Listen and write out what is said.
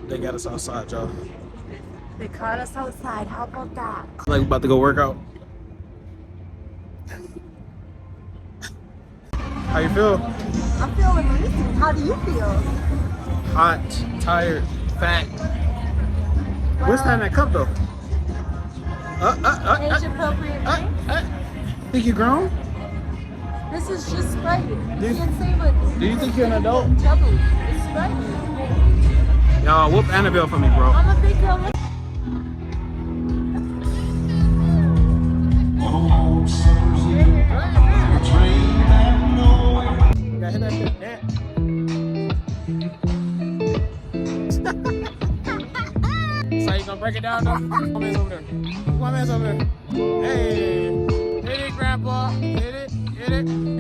They got us outside, y'all. They caught us outside. How about that? Like we about to go work out. How you feel? I'm feeling amazing. How do you feel? Hot, tired, fat. What's that in that cup though? Age appropriate drink? Think you grown? This is just Sprite. You Do- can't say what. Do you think you're an adult? Trouble. It's Sprite. Y'all whoop Annabelle for me, bro. I'm a big girl. Gotta hit that shit. Yeah. So you gonna break it down though? My man's over there. My man's over there. Hey, hit it, Grandpa. Hit it, hit it.